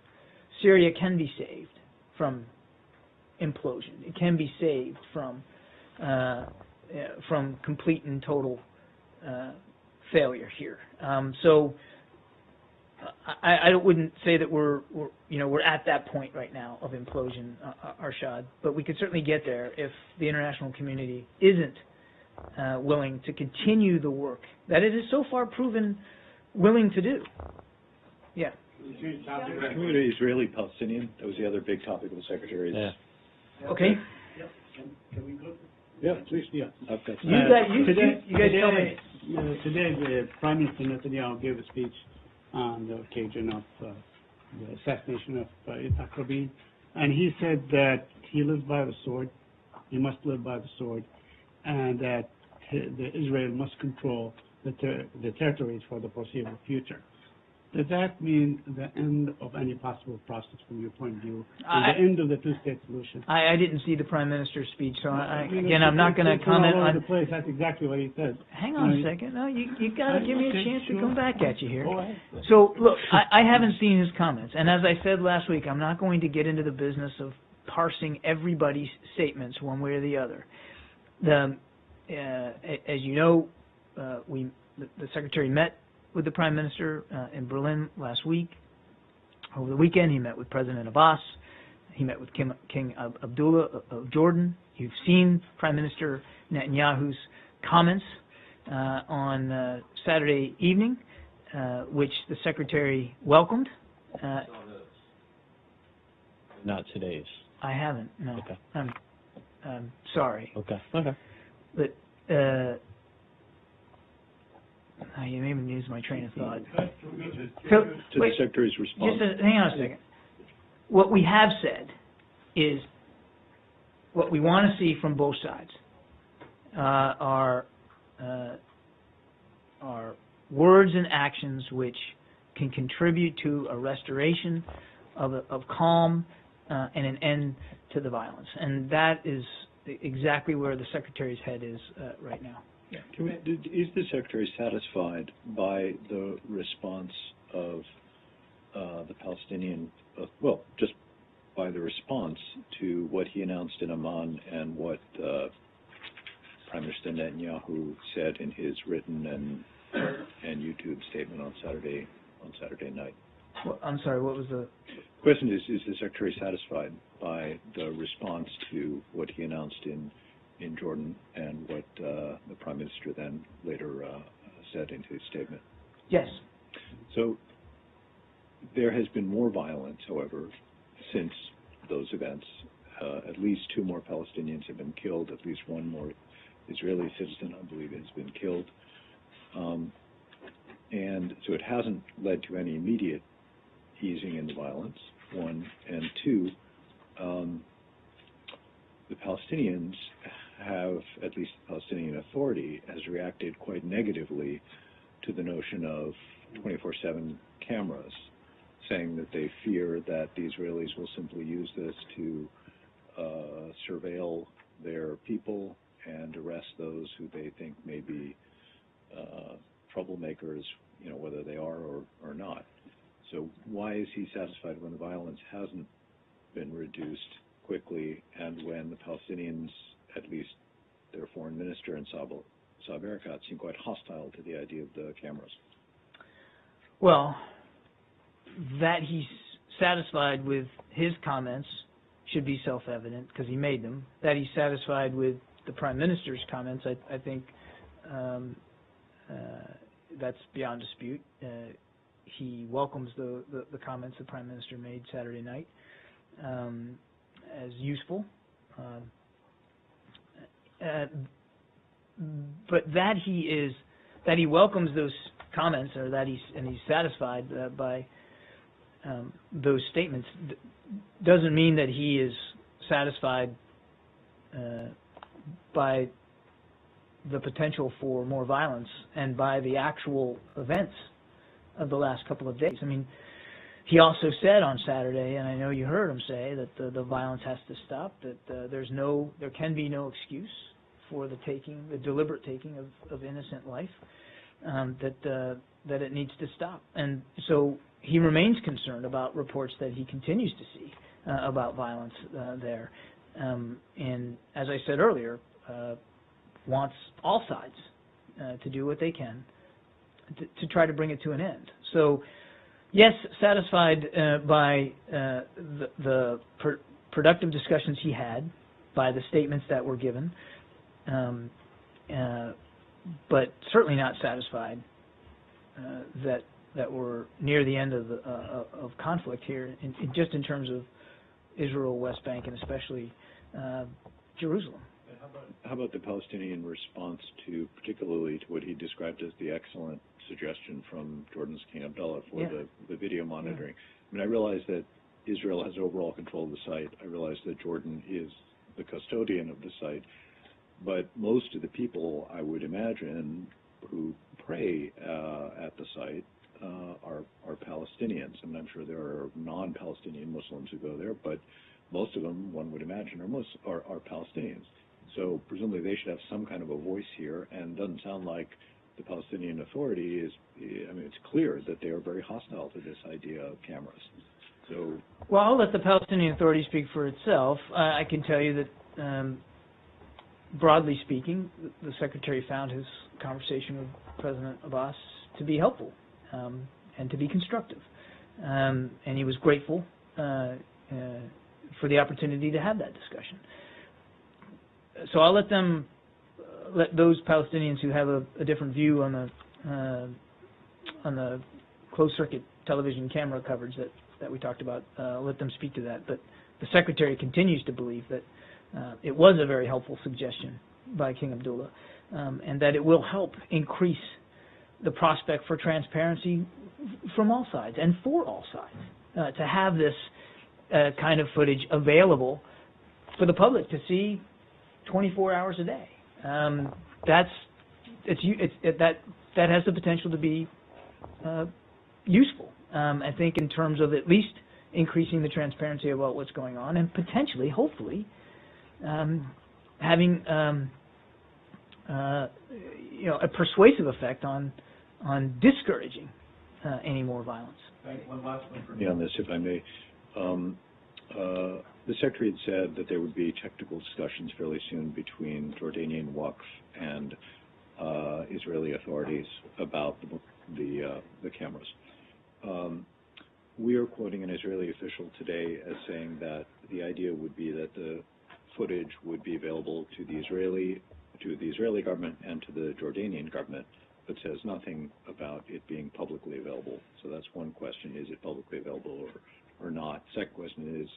Syria can be saved from implosion. It can be saved from complete and total failure here. So I wouldn't say that we're at that point right now of implosion, Arshad, but we could certainly get there if the international community isn't willing to continue the work that it has so far proven willing to do. Yeah. Community Israeli-Palestinian. That was the other big topic of the Secretary's. Yeah. Okay. Can we go? Yeah, please. Yeah. I've got You guys tell me. Today, the Prime Minister Netanyahu gave a speech on the occasion of the assassination of Yitzhak Rabin, and he said that he lives by the sword, he must live by the sword, and that Israel must control the territories for the foreseeable future. Does that mean the end of any possible process from your point of view, or the end of the two-state solution? I didn't see the Prime Minister's speech, so again, I'm not going to comment all over on. the place. That's exactly what he said. Hang on a second. No, you got to give me a chance to come back at you here. Go ahead. So, look, I haven't seen his comments, and as I said last week, I'm not going to get into the business of parsing everybody's statements one way or the other. As you know, the Secretary met with the Prime Minister in Berlin last week. Over the weekend, he met with President Abbas. He met with King Abdullah of Jordan. You've seen Prime Minister Netanyahu's comments on Saturday evening, which the Secretary welcomed. Not today's. I haven't, no. Okay. I'm sorry. Okay. But you made me lose my train of thought. So, to the Secretary's response. hang on a second. What we have said is what we want to see from both sides are words and actions which can contribute to a restoration of calm and an end to the violence. And that is exactly where the Secretary's head is right now. Yeah. Is the Secretary satisfied by the response of the Palestinian, just by the response to what he announced in Amman and what Prime Minister Netanyahu said in his written and YouTube statement on Saturday night? Well, I'm sorry, what was the question? Is the Secretary satisfied by the response to what he announced in Jordan and what the Prime Minister then later said in his statement? Yes. So there has been more violence, however, since those events at least 2 more Palestinians have been killed. At least 1 more Israeli citizen, I believe, has been killed. And so it hasn't led to any immediate easing in the violence, 1. And 2, the Palestinians have, at least the Palestinian Authority, has reacted quite negatively to the notion of 24/7 cameras, saying that they fear that the Israelis will simply use this to surveil their people and arrest those who they think may be troublemakers, whether they are or not. So why is he satisfied when the violence hasn't been reduced quickly and when the Palestinians, at least their foreign minister and Saeb Erekat, seem quite hostile to the idea of the cameras? Well, that he's satisfied with his comments should be self-evident because he made them. That he's satisfied with the Prime Minister's comments, I think that's beyond dispute. He welcomes the comments the Prime Minister made Saturday night as useful. But that he welcomes those comments, or that he's satisfied by those statements, doesn't mean that he is satisfied by the potential for more violence and by the actual events of the last couple of days. I mean, he also said on Saturday, and I know you heard him say, that the violence has to stop, that there can be no excuse for the deliberate taking of innocent life, that it needs to stop. And so he remains concerned about reports that he continues to see about violence there. And as I said earlier, wants all sides to do what they can to try to bring it to an end. So, yes, satisfied by the productive discussions he had, by the statements that were given, but certainly not satisfied that we're near the end of conflict here, just in terms of Israel, West Bank, and especially Jerusalem. How about the Palestinian response to, particularly to what he described as the excellent suggestion from Jordan's King Abdullah for the video monitoring? I mean, I realize that Israel has overall control of the site. I realize that Jordan is the custodian of the site. But most of the people, I would imagine, who pray at the site are Palestinians. I mean, I'm sure there are non-Palestinian Muslims who go there, but most of them, one would imagine, are Palestinians. So presumably they should have some kind of a voice here, and it doesn't sound like the Palestinian Authority is, I mean, it's clear that they are very hostile to this idea of cameras. So, well, I'll let the Palestinian Authority speak for itself. I can tell you that, broadly speaking, the Secretary found his conversation with President Abbas to be helpful and to be constructive. And he was grateful for the opportunity to have that discussion. So I'll let those Palestinians who have a different view on the closed circuit television camera coverage that we talked about, let them speak to that. But the Secretary continues to believe that it was a very helpful suggestion by King Abdullah, and that it will help increase the prospect for transparency from all sides and for all sides, to have this kind of footage available for the public to see 24 hours a day. That has the potential to be useful, I think, in terms of at least increasing the transparency about what's going on, and potentially, hopefully, having a persuasive effect on discouraging any more violence. One last one for me on this, if I may. The Secretary had said that there would be technical discussions fairly soon between Jordanian Waqf and Israeli authorities about the cameras. We are quoting an Israeli official today as saying that the idea would be that the footage would be available to the Israeli government and to the Jordanian government, but says nothing about it being publicly available. So that's one question: is it publicly available or not? Second question is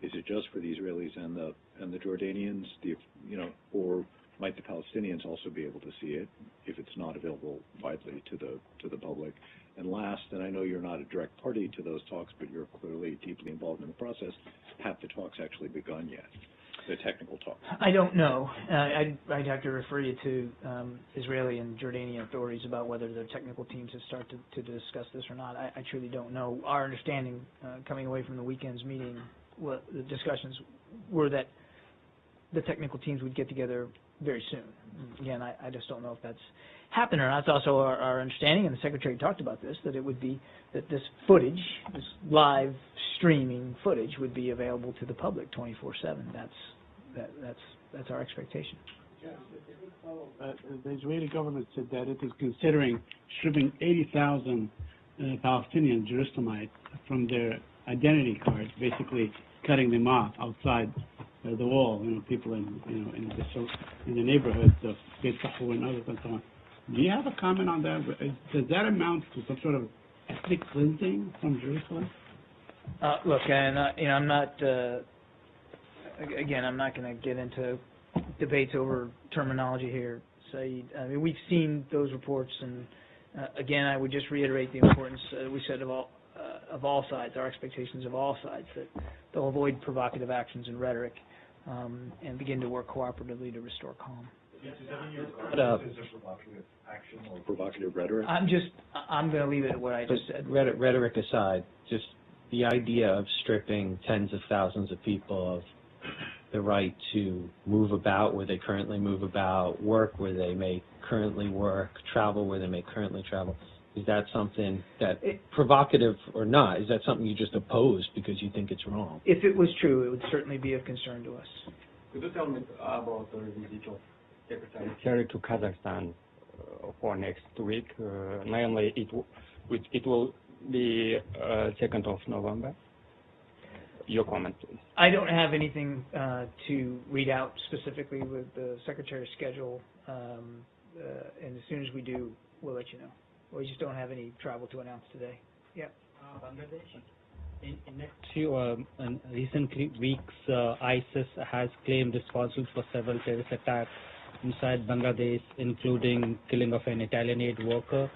Is it just for the Israelis and the Jordanians? Or might the Palestinians also be able to see it if it's not available widely to the public? And last, and I know you're not a direct party to those talks, but you're clearly deeply involved in the process, have the talks actually begun yet, the technical talks? I don't know. I'd have to refer you to Israeli and Jordanian authorities about whether their technical teams have started to discuss this or not. I truly don't know. Our understanding, coming away from the weekend's meeting, the discussions were that the technical teams would get together very soon. Again, I just don't know if that's happened or not. It's also our understanding, and the Secretary talked about this, that it would be that this footage, this live streaming footage, would be available to the public 24/7. That's our expectation. The Israeli government said that it is considering stripping 80,000 Palestinian Jerusalemites from their identity cards, basically cutting them off outside the wall. People in the neighborhoods of Beit Sahu and others and so on. Do you have a comment on that? Does that amount to some sort of ethnic cleansing from Jerusalem? Look, and I'm not. Again, I'm not going to get into debates over terminology here, Saeed. I mean, we've seen those reports, and again, I would just reiterate the importance we said of all sides, our expectations of all sides, that they'll avoid provocative actions and rhetoric, and begin to work cooperatively to restore calm. Is there provocative action or provocative rhetoric? I'm going to leave it at what I just said. Rhetoric aside, just the idea of stripping tens of thousands of people of the right to move about where they currently move about, work where they may currently work, travel where they may currently travel. Is that something that, provocative or not, is that something you just oppose because you think it's wrong? If it was true, it would certainly be of concern to us. Could you tell me about the visit of Secretary to Kazakhstan for next week? Namely, it will be 2nd of November. Your comment, please. I don't have anything to read out specifically with the Secretary's schedule, and as soon as we do, we'll let you know. We just don't have any travel to announce today. Yeah. Bangladesh. In recent weeks, ISIS has claimed responsible for several terrorist attacks inside Bangladesh, including killing of an Italian aid worker.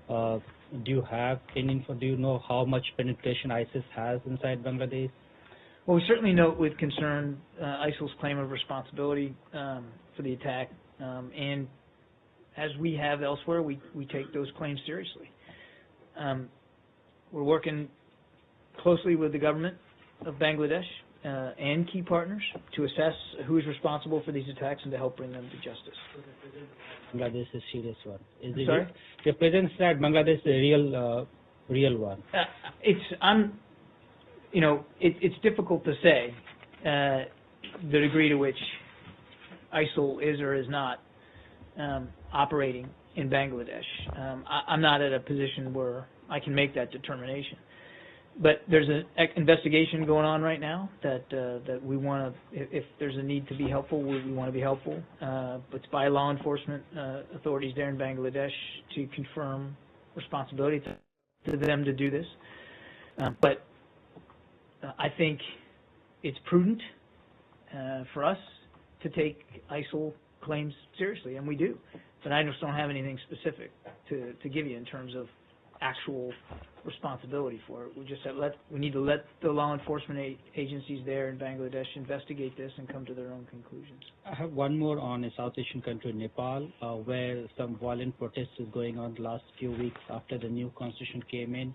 Do you have any info? Do you know how much penetration ISIS has inside Bangladesh? Well, we certainly note with concern ISIL's claim of responsibility for the attack, and as we have elsewhere, we take those claims seriously. We're working closely with the government of Bangladesh and key partners to assess who is responsible for these attacks and to help bring them to justice. Bangladesh is a serious one. Sorry? The presence that Bangladesh is a real one. It's difficult to say the degree to which ISIL is or is not operating in Bangladesh. I'm not at a position where I can make that determination. But there's an investigation going on right now that we want to, if there's a need to be helpful, we want to be helpful. It's by law enforcement authorities there in Bangladesh to confirm responsibility to them to do this. But I think it's prudent for us to take ISIL claims seriously, and we do. But I just don't have anything specific to give you in terms of actual responsibility for it. We just said we need to let the law enforcement agencies there in Bangladesh investigate this and come to their own conclusions. I have one more on a South Asian country, Nepal, where some violent protests is going on the last few weeks after the new constitution came in.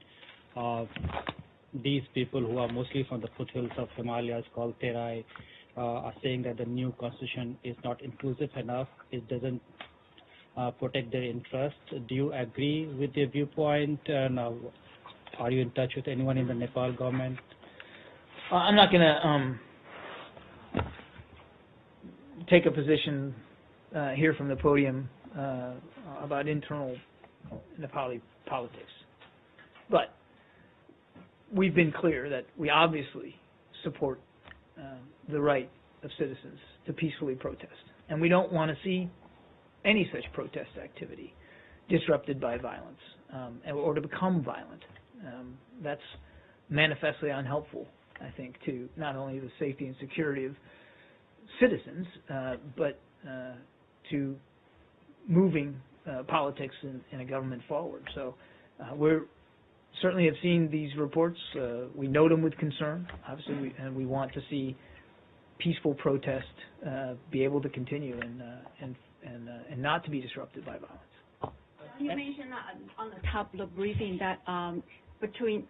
These people who are mostly from the foothills of Himalayas called Terai are saying that the new constitution is not inclusive enough. It doesn't protect their interests. Do you agree with their viewpoint? Are you in touch with anyone in the Nepal government? I'm not going to take a position here from the podium about internal Nepali politics. But we've been clear that we obviously support the right of citizens to peacefully protest. And we don't want to see any such protest activity disrupted by violence or to become violent. That's manifestly unhelpful I think, to not only the safety and security of citizens, but to moving politics in a government forward. So we're certainly have seen these reports. We note them with concern, obviously, and we want to see peaceful protest be able to continue and not to be disrupted by violence. You mentioned on the top of the briefing that between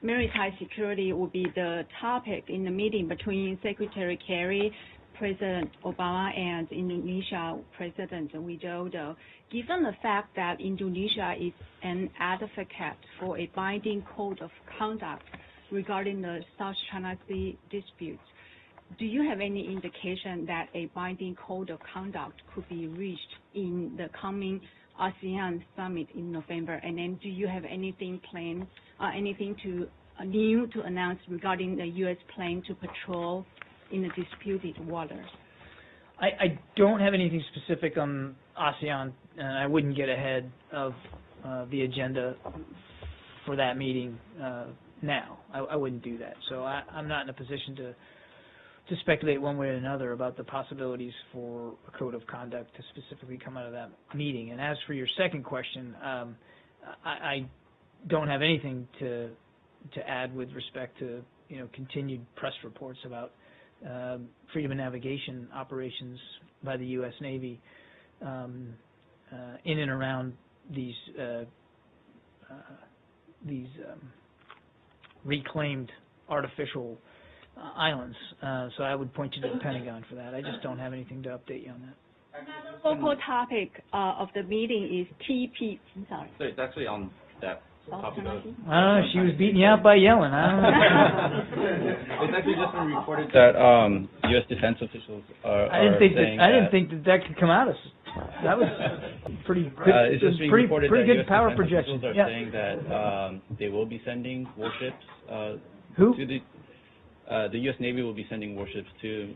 maritime security will be the topic in the meeting between Secretary Kerry, President Obama, and Indonesia President Widodo. Given the fact that Indonesia is an advocate for a binding code of conduct regarding the South China Sea disputes, do you have any indication that a binding code of conduct could be reached in the coming ASEAN summit in November? And then do you have anything planned, anything new to announce regarding the U.S. plan to patrol in the disputed waters? I don't have anything specific on ASEAN, and I wouldn't get ahead of the agenda for that meeting now. I wouldn't do that. So I'm not in a position to speculate one way or another about the possibilities for a code of conduct to specifically come out of that meeting. And as for your second question, I don't have anything to add with respect to continued press reports about freedom of navigation operations by the U.S. Navy in and around these reclaimed artificial islands. So I would point you to the Pentagon for that. I just don't have anything to update you on that. Another focal topic of the meeting is TP. Sorry. So it's actually on that topic of... I don't know. She was beating you out by yelling. I don't know. It's actually just been reported that U.S. defense officials are I didn't saying think that could come out of. That was pretty good. it's just being pretty reported pretty that good U.S. power defense projection. officials are Yeah. saying that they will be sending warships Who? to the U.S. Navy will be sending warships to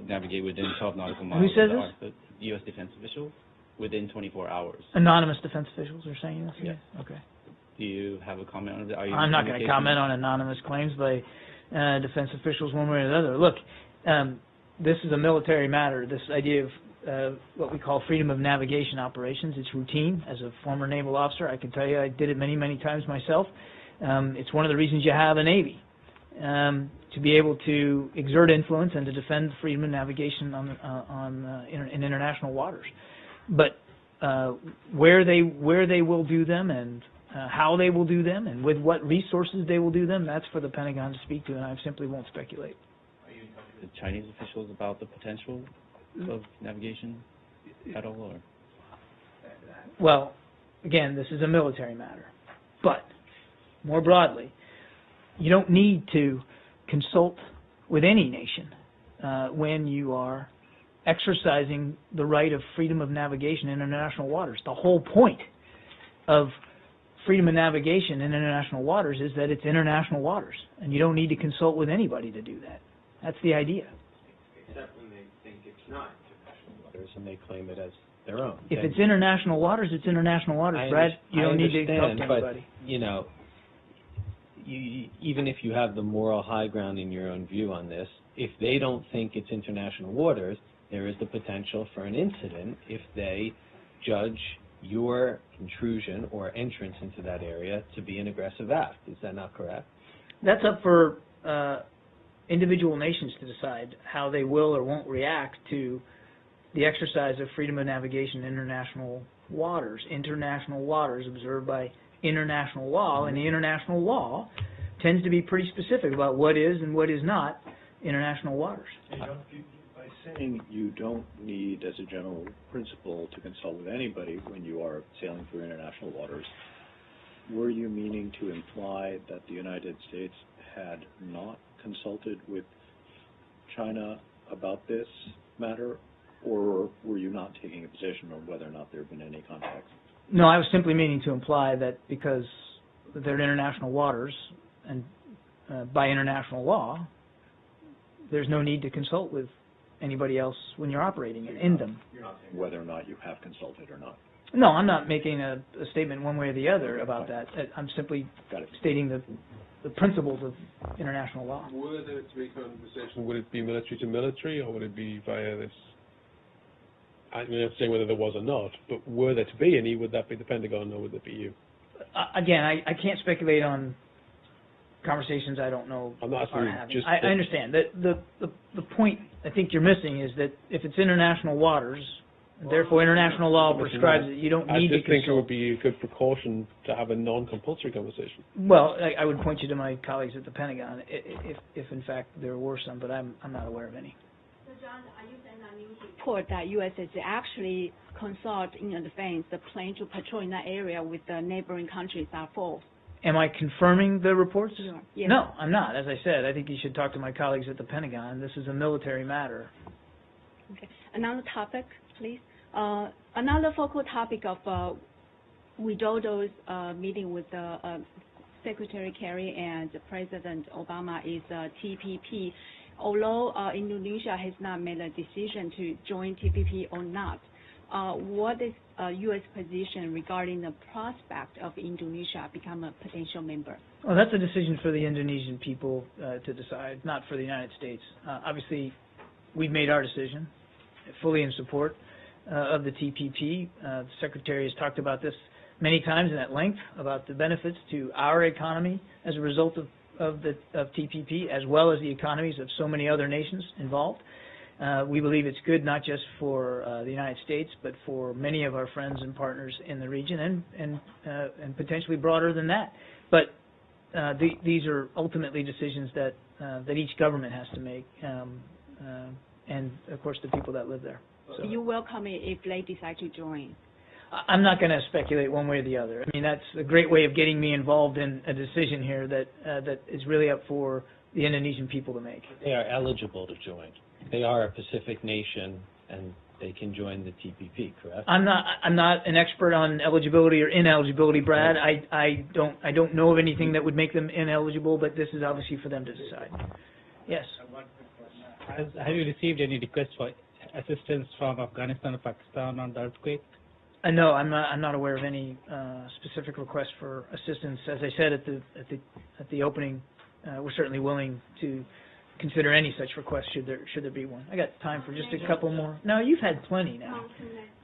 navigate within 12 nautical miles. Who says of the this? Arctic. U.S. defense officials within 24 hours. Anonymous defense officials are saying this? Yes. Okay. Do you have a comment on that? Are you I'm not going to comment on anonymous claims by defense officials one way or the other. Look, this is a military matter. This idea of what we call freedom of navigation operations, it's routine. As a former naval officer, I can tell you I did it many, many times myself. It's one of the reasons you have a Navy, to be able to exert influence and to defend freedom of navigation in international waters. But where they will do them and how they will do them and with what resources they will do them, that's for the Pentagon to speak to, and I simply won't speculate. Are you talking to Chinese officials about the potential of navigation at all? Or? Well, again, this is a military matter. But more broadly, you don't need to consult with any nation when you are exercising the right of freedom of navigation in international waters. The whole point of freedom of navigation in international waters is that it's international waters, and you don't need to consult with anybody to do that. That's the idea. Except when they think it's not international waters and they claim it as their own. If it's international waters, it's international waters, Brad. You don't need to talk to anybody. But, even if you have the moral high ground in your own view on this, if they don't think it's international waters, there is the potential for an incident if they judge your intrusion or entrance into that area to be an aggressive act. Is that not correct? That's up for individual nations to decide how they will or won't react to the exercise of freedom of navigation in international waters. International waters observed by international law, and the international law tends to be pretty specific about what is and what is not international waters. By saying you don't need, as a general principle, to consult with anybody when you are sailing through international waters, were you meaning to imply that the United States had not consulted with China about this matter, or were you not taking a position on whether or not there have been any contacts? No, I was simply meaning to imply that because they're international waters, and by international law, there's no need to consult with anybody else when you're operating in them. You're not saying whether or not you have consulted or not. No, I'm not making a statement one way or the other about that. I'm simply stating the principles of international law. Were there to be conversation, would it be military to military, or would it be via this? I'm not saying whether there was or not, but were there to be any, would that be the Pentagon or would it be you? Again, I can't speculate on conversations I don't know I'm not asking are you, having. just I understand. The point I think you're missing is that if it's international waters, therefore international law prescribes that you don't I need to just think it consult. would be a good precaution to have a non-compulsory conversation. Well, I would point you to my colleagues at the Pentagon if in fact there were some, but I'm not aware of any. So John, are you saying that news report that U.S. is actually consult in advance the plan to patrol in that area with the neighboring countries are full? Am I confirming the reports? Yes. No, I'm not. As I said, I think you should talk to my colleagues at the Pentagon. This is a military matter. Okay. Another topic, please. Another focal topic of Widodo's meeting with Secretary Kerry and President Obama is TPP. Although Indonesia has not made a decision to join TPP or not, what is U.S. position regarding the prospect of Indonesia become a potential member? Well, that's a decision for the Indonesian people to decide, not for the United States. Obviously, we've made our decision, fully in support of the TPP. The Secretary has talked about this many times and at length about the benefits to our economy as a result of TPP, as well as the economies of so many other nations involved. We believe it's good not just for the United States, but for many of our friends and partners in the region, and potentially broader than that. But these are ultimately decisions that each government has to make, and of course the people that live there. So You welcome it if they decide to join? I'm not going to speculate one way or the other. I mean, that's a great way of getting me involved in a decision here that is really up for the Indonesian people to make. They are eligible to join. They are a Pacific nation, and they can join the TPP, correct? I'm not an expert on eligibility or ineligibility, Brad. I don't know of anything that would make them ineligible, but this is obviously for them to decide. Yes. Have you received any requests for assistance from Afghanistan or Pakistan on the earthquake? No, I'm not aware of any specific requests for assistance. As I said at the opening, we're certainly willing to consider any such request should there be one. I got time for just a couple more. No, you've had plenty now.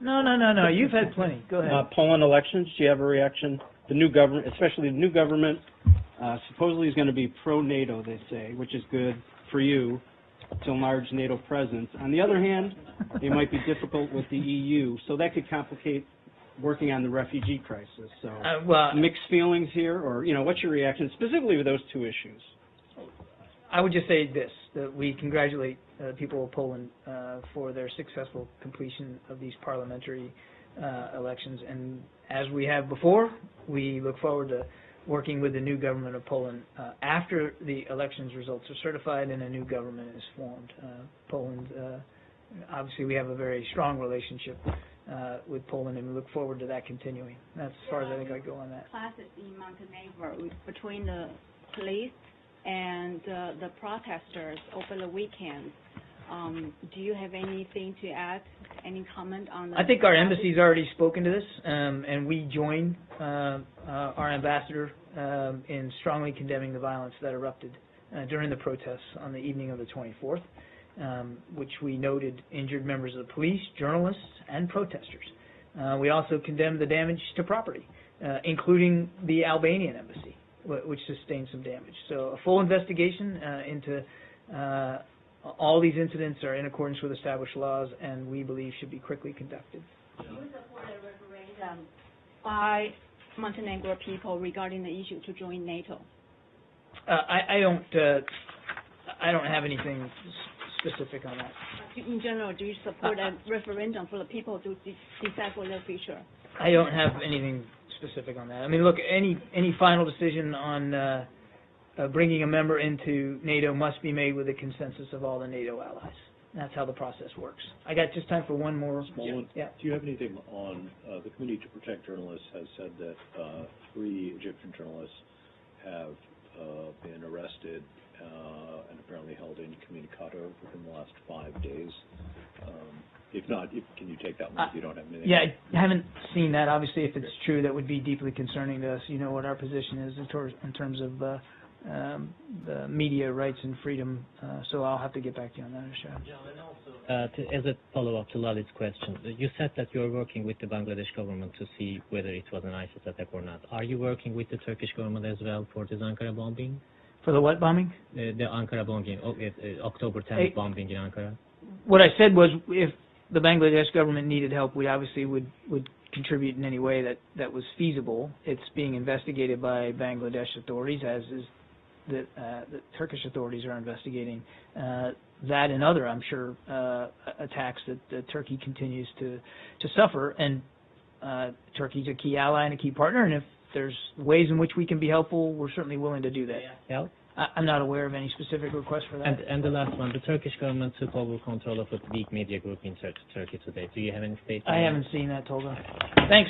No, you've had plenty. Go ahead. Poland elections, do you have a reaction? The new government, especially the new government, supposedly is going to be pro-NATO, they say, which is good for you. To enlarge NATO presence. On the other hand, they might be difficult with the EU, so that could complicate working on the refugee crisis. So, mixed feelings here, or what's your reaction specifically with those two issues? I would just say this: that we congratulate people of Poland for their successful completion of these parliamentary elections, and as we have before, we look forward to working with the new government of Poland after the elections results are certified and a new government is formed. Poland, obviously we have a very strong relationship with Poland, and we look forward to that continuing. That's as far as I think I go on that. Classes in Montenegro between the police and the protesters over the weekend. Do you have anything to add? Any comment on that? I think our embassy's already spoken to this, and we join our ambassador in strongly condemning the violence that erupted during the protests on the evening of the 24th, which we noted injured members of the police, journalists, and protesters. We also condemned the damage to property, including the Albanian embassy, which sustained some damage. So a full investigation into all these incidents are in accordance with established laws, and we believe should be quickly conducted. Do you support a referendum by Montenegro people regarding the issue to join NATO? I don't have anything specific on that. In general, do you support a referendum for the people to decide for their future? I don't have anything specific on that. I mean, look, any final decision on bringing a member into NATO must be made with the consensus of all the NATO allies. That's how the process works. I got just time for one more. Yeah. Do you have anything on the Committee to Protect Journalists has said that 3 Egyptian journalists have been arrested and apparently held incommunicado within the last 5 days. If not, can you take that one if you don't have anything? Yeah, I haven't seen that. Obviously, if it's true, that would be deeply concerning to us. You know what our position is in terms of the media rights and freedom. So I'll have to get back to you on that, Ashad. As a follow-up to Lalit's question, you said that you're working with the Bangladesh government to see whether it was an ISIS attack or not. Are you working with the Turkish government as well for this Ankara bombing? For the what bombing? The Ankara bombing, October 10th bombing in Ankara. What I said was, if the Bangladesh government needed help, we obviously would contribute in any way that was feasible. It's being investigated by Bangladesh authorities, as is the Turkish authorities are investigating that and other, I'm sure, attacks that Turkey continues to suffer. And Turkey's a key ally and a key partner, and if there's ways in which we can be helpful, we're certainly willing to do that. Yeah. I'm not aware of any specific request for that. And the last one, the Turkish government took over control of a big media group in Turkey today. Do you have any statement? I haven't seen that, Tolga. Thanks.